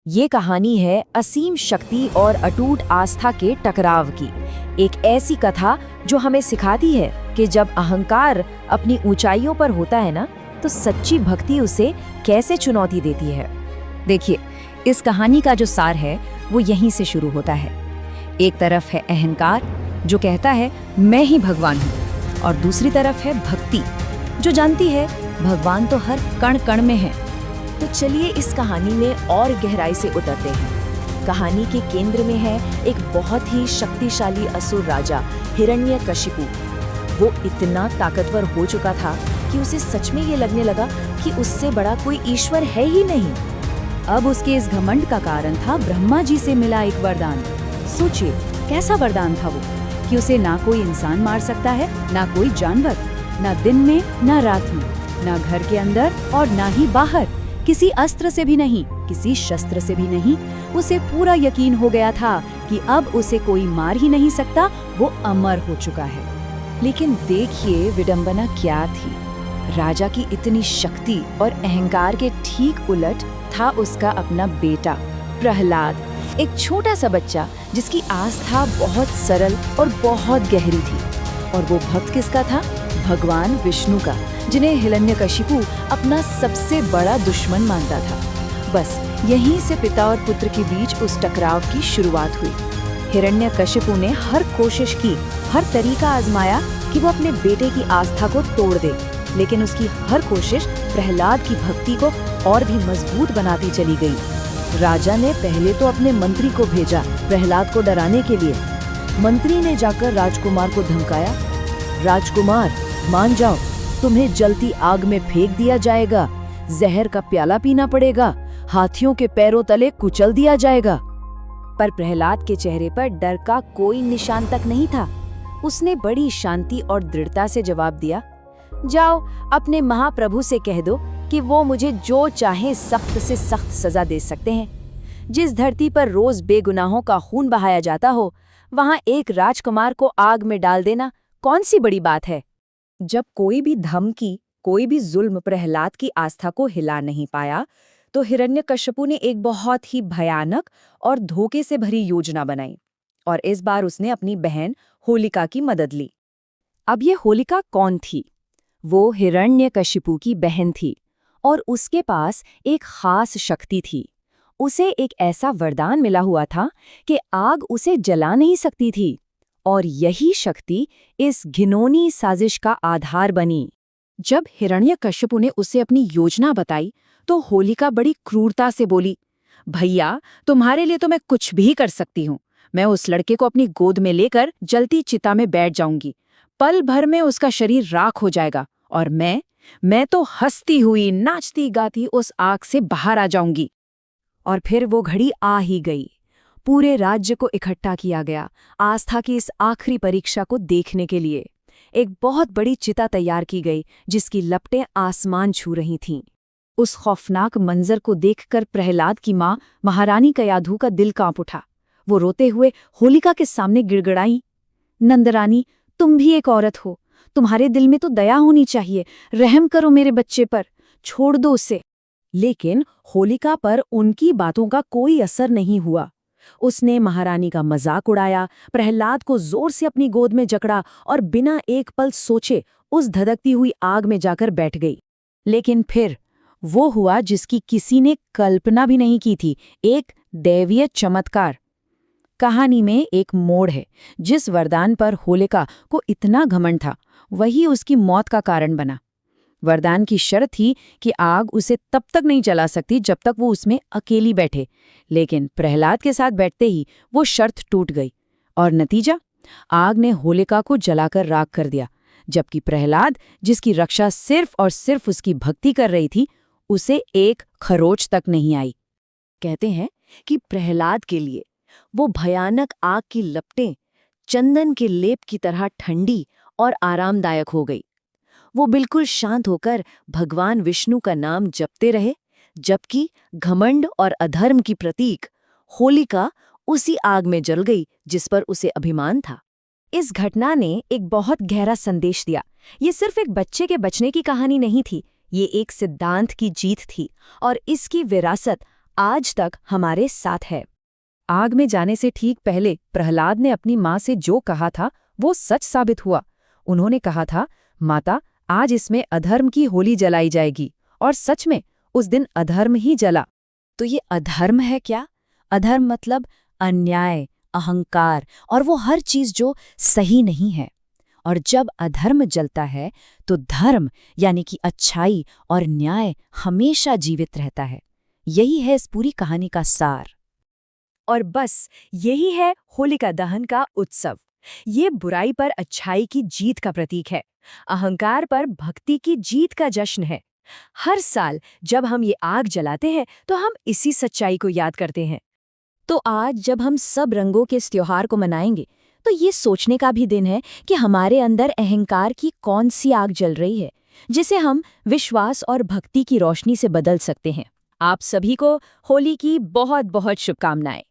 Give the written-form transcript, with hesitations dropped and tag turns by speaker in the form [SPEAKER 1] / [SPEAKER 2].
[SPEAKER 1] ये कहानी है असीम शक्ति और अटूट आस्था के टकराव की। एक ऐसी कथा जो हमें सिखाती है कि जब अहंकार अपनी ऊंचाइयों पर होता है ना, तो सच्ची भक्ति उसे कैसे चुनौती देती है। देखिए, इस कहानी का जो सार है वो यहीं से शुरू होता है। एक तरफ है अहंकार जो कहता है मैं ही भगवान हूँ, और दूसरी तरफ है भक्ति जो जानती है भगवान तो हर कण कण में है। तो चलिए इस कहानी में और गहराई से उतरते हैं। कहानी के केंद्र में है एक बहुत ही शक्तिशाली असुर राजा हिरण्यकशिपु। वो इतना ताकतवर हो चुका था कि उसे सच में ये लगने लगा कि उससे बड़ा कोई ईश्वर है ही नहीं।
[SPEAKER 2] अब उसके इस घमंड का कारण था ब्रह्मा जी से मिला एक वरदान। सोचिए कैसा वरदान था वो, कि उसे ना कोई इंसान मार सकता है, ना कोई जानवर, ना दिन में ना रात में, ना घर के अंदर और ना ही बाहर, किसी अस्त्र से भी नहीं, किसी शस्त्र से भी नहीं। उसे पूरा यकीन हो गया था कि अब उसे कोई मार ही नहीं सकता, वो अमर हो चुका है।
[SPEAKER 1] लेकिन देखिए विडंबना क्या थी। राजा की इतनी शक्ति और अहंकार के ठीक उलट था उसका अपना बेटा प्रहलाद, एक छोटा सा बच्चा जिसकी आस्था बहुत सरल और बहुत गहरी थी। और वो भक्त किसका था? भगवान विष्णु का, जिन्हें हिरण्यकशिपु अपना सबसे बड़ा दुश्मन मानता था। बस यहीं से पिता और पुत्र के बीच उस टकराव की शुरुआत हुई। हिरण्यकशिपु ने हर कोशिश की, हर तरीका आजमाया कि वो अपने बेटे की आस्था को तोड़ दे, लेकिन उसकी हर कोशिश प्रहलाद की भक्ति को और भी मजबूत बनाती चली गई। राजा ने पहले तो अपने मंत्री को भेजा प्रहलाद को डराने के लिए। मंत्री ने जाकर राजकुमार को धमकाया, राजकुमार मान जाओ, तुम्हें जलती आग में फेंक दिया जाएगा, जहर का प्याला पीना पड़ेगा, हाथियों के पैरों तले कुचल दिया जाएगा। पर प्रहलाद के चेहरे पर डर का कोई निशान तक नहीं था। उसने बड़ी शांति और दृढ़ता से जवाब दिया, जाओ अपने महाप्रभु से कह दो कि वो मुझे जो चाहे सख्त से सख्त सजा दे सकते हैं। जिस धरती पर रोज बेगुनाहों का खून बहाया जाता हो, वहां एक राजकुमार को आग में डाल देना कौन सी बड़ी बात है। जब कोई भी धमकी, कोई भी जुल्म प्रहलाद की आस्था को हिला नहीं पाया, तो हिरण्यकशिपु ने एक बहुत ही भयानक और धोखे से भरी योजना बनाई। और इस बार उसने अपनी बहन होलिका की मदद ली। अब ये होलिका कौन थी? वो हिरण्यकशिपु की बहन थी, और उसके पास एक खास शक्ति थी। उसे एक ऐसा वरदान मिला हुआ था कि आग उसे जला नहीं सकती थी, और यही शक्ति इस घिनौनी साजिश का आधार बनी। जब हिरण्यकशिपु ने उसे अपनी योजना बताई, तो होलिका बड़ी क्रूरता से बोली, भैया तुम्हारे लिए तो मैं कुछ भी कर सकती हूँ। मैं उस लड़के को अपनी गोद में लेकर जलती चिता में बैठ जाऊंगी। पल भर में उसका शरीर राख हो जाएगा, और मैं तो हंसती हुई नाचती गाती उस आग से बाहर आ जाऊंगी। और फिर वो घड़ी आ ही गई। पूरे राज्य को इकट्ठा किया गया आस्था की इस आखिरी परीक्षा को देखने के लिए। एक बहुत बड़ी चिता तैयार की गई जिसकी लपटें आसमान छू रही थीं। उस खौफनाक मंजर को देखकर प्रहलाद की माँ महारानी कयाधु का दिल कांप उठा। वो रोते हुए होलिका के सामने गिड़गिड़ाई, नंदरानी तुम भी एक औरत हो, तुम्हारे दिल में तो दया होनी चाहिए, रहम करो मेरे बच्चे पर, छोड़ दो उसे। लेकिन होलिका पर उनकी बातों का कोई असर नहीं हुआ। उसने महारानी का मजाक उड़ाया, प्रहलाद को जोर से अपनी गोद में जकड़ा और बिना एक पल सोचे उस धधकती हुई आग में जाकर बैठ गई। लेकिन फिर वो हुआ जिसकी किसी ने कल्पना भी नहीं की थी, एक दैवीय चमत्कार। कहानी में एक मोड़ है। जिस वरदान पर होलिका को इतना घमंड था, वही उसकी मौत का कारण बना। वरदान की शर्त थी कि आग उसे तब तक नहीं जला सकती जब तक वो उसमें अकेली बैठे। लेकिन प्रहलाद के साथ बैठते ही वो शर्त टूट गई, और नतीजा, आग ने होलिका को जलाकर राख कर दिया, जबकि प्रहलाद, जिसकी रक्षा सिर्फ और सिर्फ उसकी भक्ति कर रही थी, उसे एक खरोच तक नहीं आई। कहते हैं कि प्रहलाद के लिए वो भयानक आग की लपटें चंदन के लेप की तरह ठंडी और आरामदायक हो गई। वो बिल्कुल शांत होकर भगवान विष्णु का नाम जपते रहे, जबकि घमंड और अधर्म की प्रतीक होलिका उसी आग में जल गई जिस पर उसे अभिमान था। इस घटना ने एक बहुत गहरा संदेश दिया। ये सिर्फ एक बच्चे के बचने की कहानी नहीं थी, ये एक सिद्धांत की जीत थी, और इसकी विरासत
[SPEAKER 2] आज तक हमारे साथ है।
[SPEAKER 1] आग में जाने से ठीक पहले प्रहलाद ने अपनी माँ से जो कहा था वो सच साबित हुआ। उन्होंने कहा था, माता, आज इसमें अधर्म की होली जलाई जाएगी, और सच में उस दिन अधर्म ही जला।
[SPEAKER 2] तो ये अधर्म है क्या? अधर्म मतलब अन्याय, अहंकार और वो हर चीज जो सही नहीं है। और जब अधर्म जलता है तो धर्म यानी कि अच्छाई और न्याय हमेशा जीवित रहता है। यही है इस पूरी कहानी का सार। और बस यही है होलिका दहन का उत्सव। ये बुराई पर अच्छाई की जीत का प्रतीक है, अहंकार पर भक्ति की जीत का जश्न है। हर साल जब हम ये आग जलाते हैं तो हम इसी सच्चाई को याद करते हैं। तो आज जब हम सब रंगों के इस त्योहार को मनाएंगे तो ये सोचने का भी दिन है कि हमारे अंदर अहंकार की कौन सी आग जल रही है, जिसे हम विश्वास और भक्ति की रोशनी से बदल सकते हैं। आप सभी को होली की बहुत बहुत शुभकामनाएं।